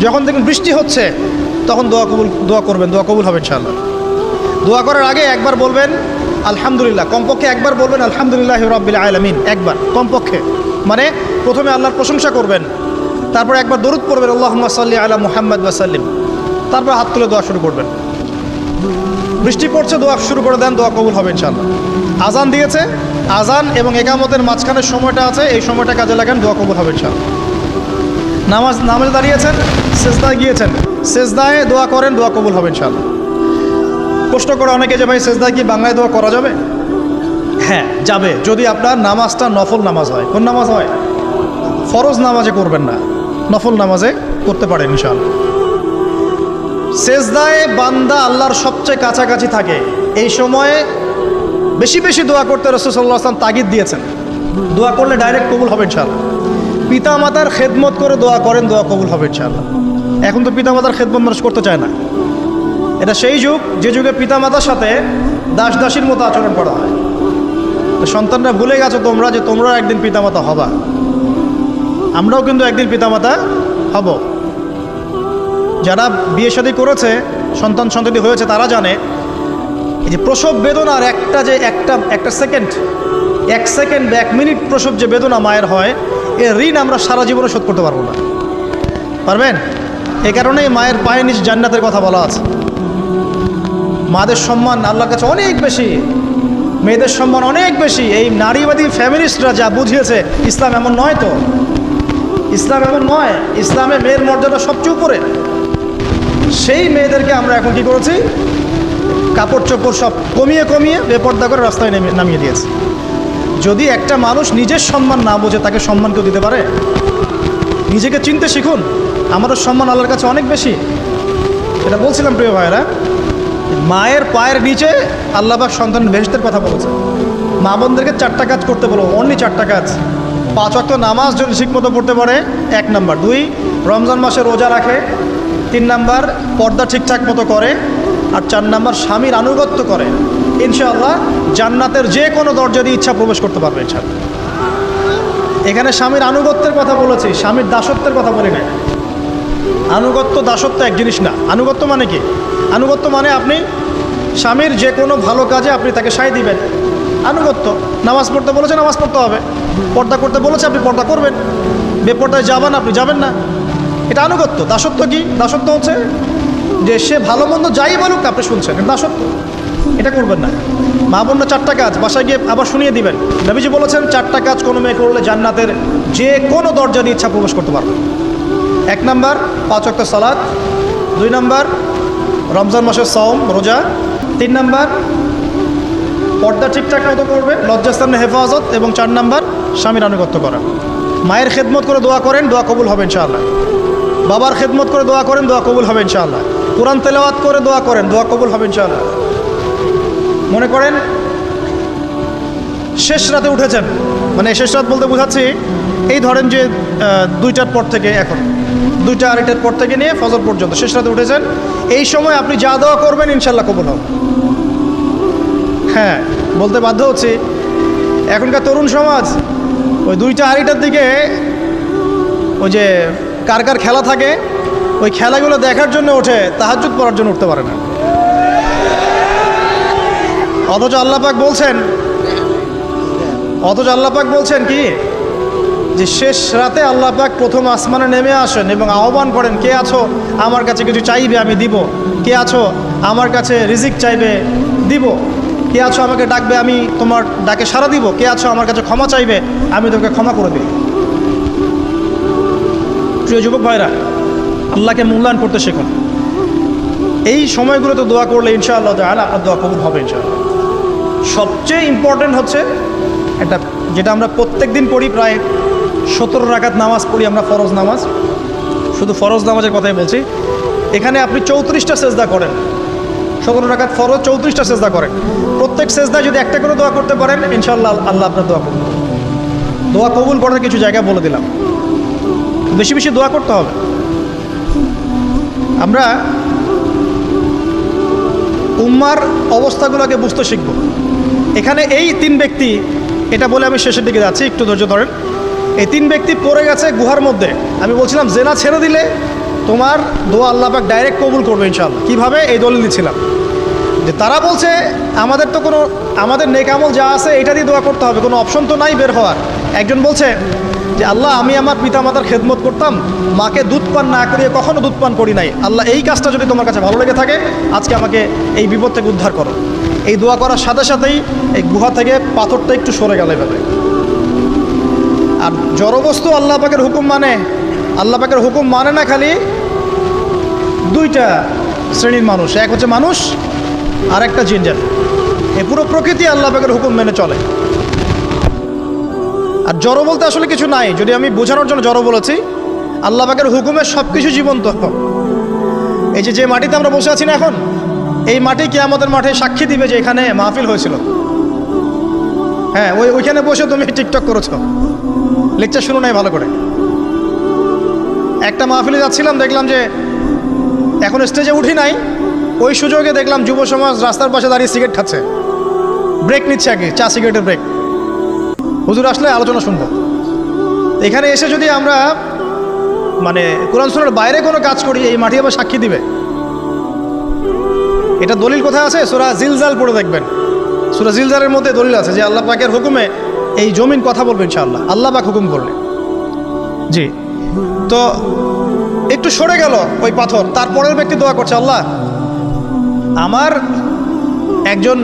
যখন দেখবেন বৃষ্টি হচ্ছে তখন দোয়া করবেন, দোয়া কবুল হবে ইনশাআল্লাহ। দোয়া করার আগে একবার বলবেন আলহামদুলিল্লাহ, কমপক্ষে একবার বলবেন আলহামদুলিল্লাহি রাব্বিল আলামিন, একবার কমপক্ষে। মানে প্রথমে আল্লাহর প্রশংসা করবেন, তারপর একবার দরুদ পড়বেন আল্লাহুম্মা সাল্লি আলা মুহাম্মাদ ওয়া সাল্লিম, তারপর হাত তুলে দোয়া শুরু করবেন। বৃষ্টি পড়ছে, দোয়া শুরু করে দেন, দোয়া কবুল হবে ইনশাআল্লাহ। আজান দিয়েছে, আজান এবং একামতের মাঝখানের সময়টা আছে, এই সময়টা কাজে লাগান, দোয়া কবুল হবে ইনশাআল্লাহ। নামাজে দাঁড়িয়েছেন, সেজদায় গিয়েছেন, সেজদায় দোয়া করেন, দোয়া কবুল হবে ইনশাআল্লাহ। প্রশ্ন করে অনেকে যে ভাই সেজদায় কি বাংলায় দোয়া করা যাবে? হ্যাঁ যাবে, যদি আপনার নামাজটা নফল নামাজ হয়। কোন নামাজ হয়? ফরজ নামাজে করবেন না, নফল নামাজে করতে পারেন ইনশাআল্লাহ। সেজদায় বান্দা আল্লাহর সবচেয়ে কাছাকাছি থাকে, এই সময়ে বেশি বেশি দোয়া করতে রাসূল সাল্লাল্লাহু আলাইহি ওয়াসাল্লাম তাগিদ দিয়েছেন। দোয়া করলে ডাইরেক্ট কবুল হবে ইনশাআল্লাহ। পিতা মাতার খেদমত করে দোয়া করেন, দোয়া কবুল হবে ইনশাআল্লাহ। এখন তো পিতা মাতার খেদমত মানুষ করতে চায় না। এটা সেই যুগ যে যুগে পিতা মাতার সাথে দাস দাসীর মতো আচরণ করা হয়। সন্তানরা ভুলে গেছো তোমরা যে তোমরা একদিন পিতামাতা হবা। আমরাও কিন্তু একদিন পিতামাতা হব। যারা বিয়ে শাদী করেছে, সন্তানটি হয়েছে, তারা জানে এই যে প্রসব বেদনার একটা সেকেন্ড, 1 সেকেন্ড বা 1 মিনিট প্রসব যে বেদনা মায়ের হয়, এর ঋণ আমরা সারা জীবনে শোধ করতে পারবো না। পারবেন? এই কারণেই মায়ের পায়ের নিচে জান্নাতের কথা বলা আছে। মাদের সম্মান আল্লাহর কাছে অনেক বেশি, মেয়েদের সম্মান অনেক বেশি। এই নারীবাদী ফ্যামিলিস্টরা যা বুঝিয়েছে, ইসলাম এমন নয়। তো ইসলাম এমন নয়, ইসলামে মেয়ের মর্যাদা সবচেয়ে উপরে। সেই মেয়েদেরকে আমরা এখন কি করেছি? কাপড় চোপড় সব কমিয়ে কমিয়ে বেপর্দা করে রাস্তায় নামিয়ে দিয়েছে। যদি একটা মানুষ নিজের সম্মান না বোঝে, তাকে সম্মান কেউ দিতে পারে? নিজেকে চিনতে শিখুন। আমাদের সম্মান আল্লাহর কাছে অনেক বেশি। এটা বলছিলাম প্রিয় ভাইয়েরা, মায়ের পায়ের নিচে আল্লাহ পাক সন্তানের বেহেশতের কথা বলেছে। মা বোনদেরকে 4টা কাজ করতে বলো, অনলি 4টা কাজ। 5 ওয়াক্ত নামাজ যদি ঠিকমতো পড়তে পারে, 1 নাম্বার। 2, রমজান মাসে রোজা রাখে। 3 নাম্বার, পর্দা ঠিকঠাক মতো করে। আর 4 নাম্বার, স্বামীর আনুগত্য করে। ইনশাআল্লাহ জান্নাতের যে কোনো দরজা দিয়ে ইচ্ছা প্রবেশ করতে পারবে ইনশাআল্লাহ। এখানে স্বামীর আনুগত্যের কথা বলেছি, স্বামীর দাসত্বের কথা বলি না। আনুগত্য দাসত্ব এক জিনিস না। আনুগত্য মানে কি? আনুগত্য মানে আপনি স্বামীর যে কোনো ভালো কাজে আপনি তাকে সায় দিবেন, আনুগত্য। নামাজ পড়তে বলেছে, নামাজ পড়তে হবে। পর্দা করতে বলেছে, আপনি পর্দা করবেন। বেপর্দায় যাবেন, আপনি যাবেন না। এটা আনুগত্য। দাসত্ব কি? দাসত্ব হচ্ছে যে সে ভালো মন্দ যাই বলুক আপনি শুনছেন, এটা দাসত্ব। এটা করবেন না। মা বোনরা 4টা কাজ বাসায় গিয়ে আবার শুনিয়ে দিবেন। নবীজি বলেছেন 4টা কাজ কোনো মেয়ে করলে জান্নাতের যে কোনো দরজা দিয়ে ইচ্ছা প্রবেশ করতে পারবে। 1 নাম্বার, 5 ওয়াক্ত সালাত। 2 নাম্বার, রমজান মাসের সওম রোজা। 3 নাম্বার, পর্দা ঠিকঠাক মতো করবে, লজ্জাস্থানের হেফাজত। এবং 4 নাম্বার, স্বামীর আনুগত্য করা। মায়ের খেদমত করে দোয়া করেন, দোয়া কবুল হবে ইনশাআল্লাহ। বাবার খেদমত করে দোয়া করেন, দোয়া কবুল হবে ইনশাআল্লাহ। কোরআন তেলাওয়াত করে দোয়া করেন, দোয়া কবুল হবে ইনশাআল্লাহ। মনে করেন শেষ রাতে উঠেছেন, মানে শেষ রাত বলতে বোঝাচ্ছি এই ধরেন যে 2টার পর থেকে, এখন 2টা 2:30টার পর থেকে নিয়ে ফজর পর্যন্ত শেষ রাতে উঠেছেন। এই সময় আপনি যা দোয়া করবেন ইনশাআল্লাহ কবুল হবে। হ্যাঁ, বলতে বাধ্য হচ্ছি, এখনকার তরুণ সমাজ ওই 2টা 2:30টার দিকে ওই যে কার কার খেলা থাকে, ওই খেলাগুলো দেখার জন্য ওঠে, তাহাজ্জুদ পড়ার জন্য উঠতে পারে না। অথচ আল্লাহ পাক বলছেন কি, যে শেষ রাতে আল্লাহ পাক প্রথম আসমানে নেমে আসেন এবং আহ্বান করেন, কে আছো আমার কাছে কিছু চাইবে আমি দিব, কে আছো আমার কাছে রিজিক চাইবে দিব, কে আছো আমাকে ডাকবে আমি তোমার ডাকে সাড়া দিব, কে আছো আমার কাছে ক্ষমা চাইবে আমি তোকে ক্ষমা করে দিই। প্রিয় যুবক ভাইরা, আল্লাহকে মূল্যায়ন করতে শিখুন। এই সময়গুলোতে দোয়া করলে ইনশাআল্লাহ তাআলা আপনার দোয়া কবুল হবে ইনশাআল্লাহ। সবচেয়ে ইম্পর্টেন্ট হচ্ছে এটা, যেটা আমরা প্রত্যেক দিন পড়ি, প্রায় 17 রাকাত নামাজ পড়ি আমরা, ফরজ নামাজ। শুধু ফরজ নামাজের কথাই বলছি। এখানে আপনি 34টা সেজদা করেন। 17 রাকাত ফরজ, 34টা সেজদা করেন। প্রত্যেক সেজদায় যদি একটা করে দোয়া করতে পারেন ইনশাআল্লাহ আল্লাহ আপনার দোয়া কবুল। দোয়া কবুল করার কিছু জায়গা বলে দিলাম। বেশি বেশি দোয়া করতে হবে। আমরা উম্মার অবস্থাগুলোকে বুঝতে শিখব। এখানে এই 3 ব্যক্তি, এটা বলে আমি শেষের দিকে যাচ্ছি, একটু ধৈর্য ধরেন। এই 3 ব্যক্তি পড়ে গেছে গুহার মধ্যে। আমি বলছিলাম জেনা ছেড়ে দিলে তোমার দোয়া আল্লাহ পাক ডাইরেক্ট কবুল করবে ইনশাআল্লাহ। কীভাবে? এই দলিল দিচ্ছিলাম যে তারা বলছে আমাদের তো কোনো আমাদের নেক আমল যা আছে এটা দিয়ে দোয়া করতে হবে, কোনো অপশন তো নাই বের হওয়ার। একজন বলছে যে আল্লাহ আমি আমার পিতা মাতার খেদমত করতাম, মাকে দুধ পান না করিয়ে কখনো দুধ পান করি নাই, আল্লাহ এই কাজটা যদি তোমার কাছে ভালো লেগে থাকে আজকে আমাকে এই বিপদ থেকে উদ্ধার করো। এই দোয়া করার সাথে সাথেই এই গুহা থেকে পাথরটা একটু সরে গেল এভাবে। আর জড়বস্তু আল্লাহ পাকের হুকুম মানে, আল্লাহ পাকের হুকুম মানে না খালি দুইটা শ্রেণীর মানুষ, এক হচ্ছে মানুষ আর একটা জিনজাত। এই পুরো প্রকৃতি আল্লাহ পাকের হুকুম মেনে চলে। আর জড় বলতে আসলে কিছু নাই, যদি আমি বোঝানোর জন্য জড় বলেছি, আল্লাহ পাকের হুকুমে সব কিছু জীবন্ত। এই যে মাটিতে আমরা বসে আছি না এখন, এই মাটি কিয়ামতের মাঠে সাক্ষী দিবে যে এখানে মাহফিল হয়েছিল। হ্যাঁ, ওইখানে বসে তুমি টিকটক করেছো, লেকচার শুনো নাই ভালো করে। একটা মাহফিলে যাচ্ছিলাম, দেখলাম যে এখন স্টেজে উঠি নাই, ওই সুযোগে দেখলাম যুব সমাজ রাস্তার পাশে দাঁড়িয়ে সিগারেট খাচ্ছে, ব্রেক নিচ্ছে আগে, চা সিগারেটের ব্রেক। হুজুর আসলে আলোচনা শুনবো। এখানে এসে যদি আমরা মানে কোরআন সুন্নাহর বাইরে কোনো কাজ করি, এই মাটি আবার সাক্ষী দিবে। এটা দলিল কোথায় আছে? সূরা জিলজাল পড়ে দেখবেন। সূরা জিলজালের মধ্যে দলিল আছে যে আল্লাহ পাকের হুকুমে এই জমিন কথা বলবে ইনশাআল্লাহ, আল্লাহ পাক হুকুম করলে। জি, তো একটু সরে গেল ওই পাথর, তারপরের ব্যক্তি দোয়া করছে, আল্লাহ আমার একজন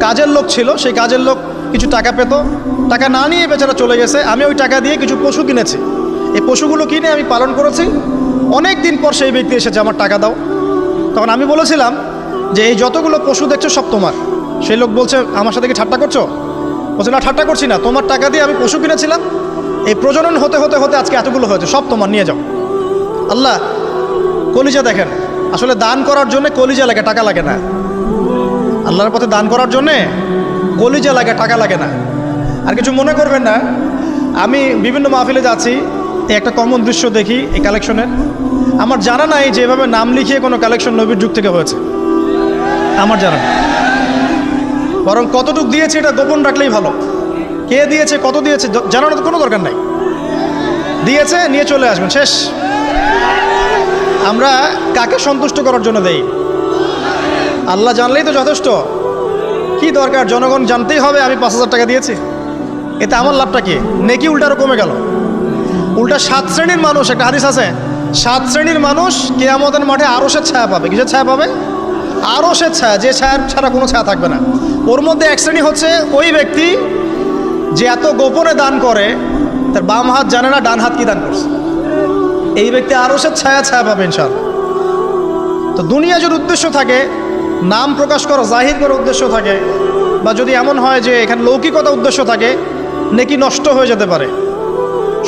কাজের লোক ছিল, সেই কাজের লোক কিছু টাকা পেত, টাকা না নিয়ে বেচারা চলে গেছে, আমি ওই টাকা দিয়ে কিছু পশু কিনেছি, এই পশুগুলো কিনে আমি পালন করেছি, অনেক দিন পর সেই ব্যক্তি এসেছে আমার টাকা দাও। তখন আমি বলেছিলাম যে এই যতগুলো পশু দেখছো সব তোমার। সেই লোক বলছে আমার সাথে কি ঠাট্টা করছো? বলছে না, ঠাট্টা করছি না, তোমার টাকা দিয়ে আমি পশু কিনেছিলাম, এই প্রজনন হতে হতে হতে আজকে এতগুলো হয়েছে, সব তোমার, নিয়ে যাও। আল্লাহ কলিজা দেখেন, আসলে দান করার জন্য কলিজা লাগে, টাকা লাগে না। আল্লাহর পথে দান করার জন্যে কলিজা লাগে, টাকা লাগে না। আর কিছু মনে করবেন না, আমি বিভিন্ন মাহফিলে যাচ্ছি, এই একটা কমন দৃশ্য দেখি এই কালেকশনের। আমার জানা নাই যে এভাবে নাম লিখিয়ে কোনো কালেকশন নবীর যুগ থেকে হয়েছে, আমার জানা নেই। বরং কতটুকু দিয়েছে এটা গোপন রাখলেই ভালো। কে দিয়েছে, কত দিয়েছে জানানোর তো কোনো দরকার নাই, দিয়েছে নিয়ে চলে আসবেন, শেষ। আমরা কাকে সন্তুষ্ট করার জন্য দেই? আল্লাহ জানলেই তো যথেষ্ট। কি দরকার জনগণ জানতেই হবে আমি 5,000 টাকা দিয়েছি? এতে আমার লাভটা কি? নেকি উল্টারও কমে গেল। উল্টা 7 শ্রেণীর মানুষ, একটা হাদিস আছে, 7 শ্রেণীর মানুষ কিয়ামতের মাঠে আরশের ছায়া পাবে। কিসের ছায়া পাবে? আরশের ছায়া, যে ছায়া ছাড়া কোনো ছায়া থাকবে না। ওর মধ্যে এক শ্রেণী হচ্ছে ওই ব্যক্তি যে এত গোপনে দান করে, তার বাম হাত জানে না ডান হাত কি দান করছে। এই ব্যক্তি আরশের ছায়া পাবে ইনশাআল্লাহ। তো দুনিয়া যদি উদ্দেশ্য থাকে, নাম প্রকাশ করা জাহির করার উদ্দেশ্য থাকে, বা যদি এমন হয় যে এখানে লৌকিকতা উদ্দেশ্য থাকে, নেকি নষ্ট হয়ে যেতে পারে,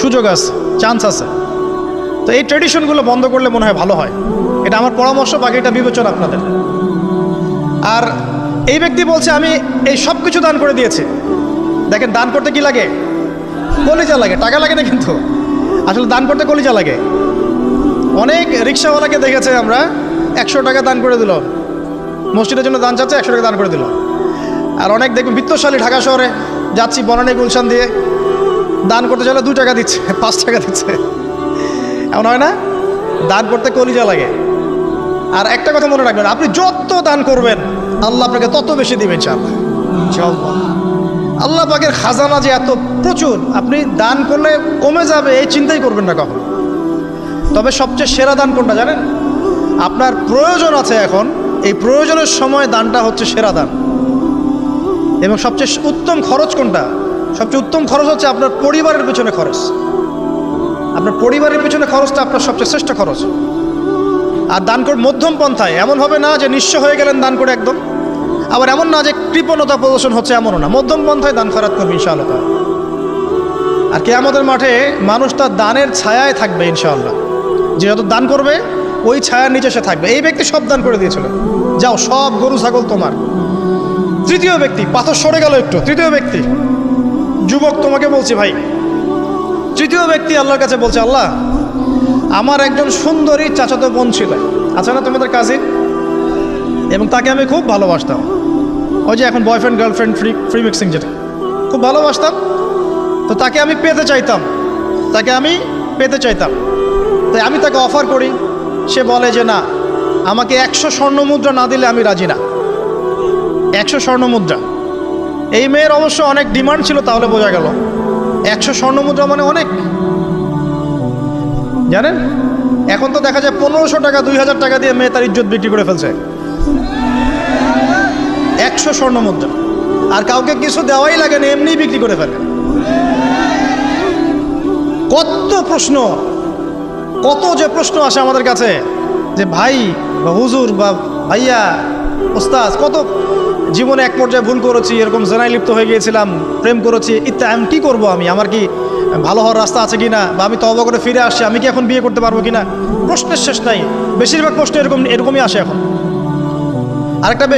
সুযোগ আছে, চান্স আছে। তো এই ট্রেডিশনগুলো বন্ধ করলে মনে হয় ভালো হয়। এটা আমার পরামর্শ, বাকিটা বিবেচনা আপনাদের। আর এই ব্যক্তি বলছে আমি এই সব কিছু দান করে দিয়েছি। দেখেন, দান করতে কি লাগে? কলিজা লাগে, টাকা লাগে না কিন্তু। আসলে দান করতে কলিজা লাগে। অনেক রিক্সাওয়ালাকে দেখেছে আমরা, 100 টাকা দান করে দিল, মসজিদের জন্য দান চাচ্ছে, 100 টাকা দান করে দিল। আর অনেক দেখবেন বিত্তশালী, ঢাকা শহরে যাচ্ছি বনানী গুলশান দিয়ে, দান করতে চাইলে 2 টাকা দিচ্ছে, 5 টাকা দিচ্ছে। এমন হয় না? দান করতে কলিজা লাগে। আর একটা কথা মনে রাখবেন, আপনি যত দান করবেন আল্লাহ আপনাকে তত বেশি দিবেন ইনশাআল্লাহ। আল্লাহ পাকের খাজানা যে এত প্রচুর, আপনি দান করলে কমে যাবে এই চিন্তাই করবেন না কখন। তবে সবচেয়ে সেরা দান কোনটা জানেন? আপনার প্রয়োজন আছে এখন, এই প্রয়োজনের সময় দানটা হচ্ছে সেরা দান। এবং সবচেয়ে উত্তম খরচ কোনটা? সবচেয়ে উত্তম খরচ হচ্ছে আপনার পরিবারের পেছনে খরচ। আপনার পরিবারের পেছনে খরচটা আপনার সবচেয়ে শ্রেষ্ঠ খরচ। আর দান করে মধ্যম পন্থায়, এমন হবে না যে নিঃস্ব হয়ে গেলেন দান করে একদম, আবার এমন না যে কৃপণতা প্রদর্শন হচ্ছে, এমনও না। মধ্যম পন্থায় দান খয়রাত করবে ইনশাআল্লাহ। আর কিয়ামতের মাঠে মানুষ তার দানের ছায়ায় থাকবে ইনশাআল্লাহ। যে যত দান করবে ওই ছায়ার নিচে সে থাকবে। এই ব্যক্তি সব দান করে দিয়েছিল, যাও সব গরু ছাগল তোমার। তৃতীয় ব্যক্তি, পাথর সরে গেল একটু, তৃতীয় ব্যক্তি, যুবক তোমাকে বলছি ভাই, তৃতীয় ব্যক্তি আল্লাহর কাছে বলছে, আল্লাহ আমার একজন সুন্দরী চাচাতো বোন ছিল, আছে না তোমাদের কাজিন, এবং তাকে আমি খুব ভালোবাসতাম। ওই যে এখন বয়ফ্রেন্ড গার্লফ্রেন্ড ফ্রি মিক্সিং, যেটা খুব ভালোবাসতাম। তো তাকে আমি পেতে চাইতাম, তাই আমি তাকে অফার করি সে বলে যে না, আমাকে 100 স্বর্ণমুদ্রা না দিলে আমি রাজি না। 100 স্বর্ণমুদ্রা। এই মেয়ের অবশ্য অনেক ডিমান্ড ছিল, তাহলে বোঝা গেল 100 স্বর্ণমুদ্রা মানে অনেক। জানেন, এখন তো দেখা যায় 1500 টাকা 2000 টাকা দিয়ে মেয়ে তার ইজ্জত বিক্রি করে ফেলছে। 100 স্বর্ণমুদ্রা, আর কাউকে কিছু দেওয়াই লাগে না, এমনিই বিক্রি করে ফেলে। কত প্রশ্ন, কত যে প্রশ্ন আসে আমাদের কাছে যে ভাই বা হুজুর বা ভাইয়া ওস্তাদ, কত জীবনে এক পর্যায়ে ভুল করেছি, এরকম জেনায় লিপ্ত হয়ে গিয়েছিলাম, প্রেম করেছি ইত্যাদি, আমি কী করবো, আমার কি ভালো হওয়ার রাস্তা আছে কিনা, বা আমি তওবা করে ফিরে আসছি, আমি কি এখন বিয়ে করতে পারবো কিনা? প্রশ্নের শেষ নাই। বেশিরভাগ প্রশ্ন এরকমই আসে এখন। আরেকটা বেশি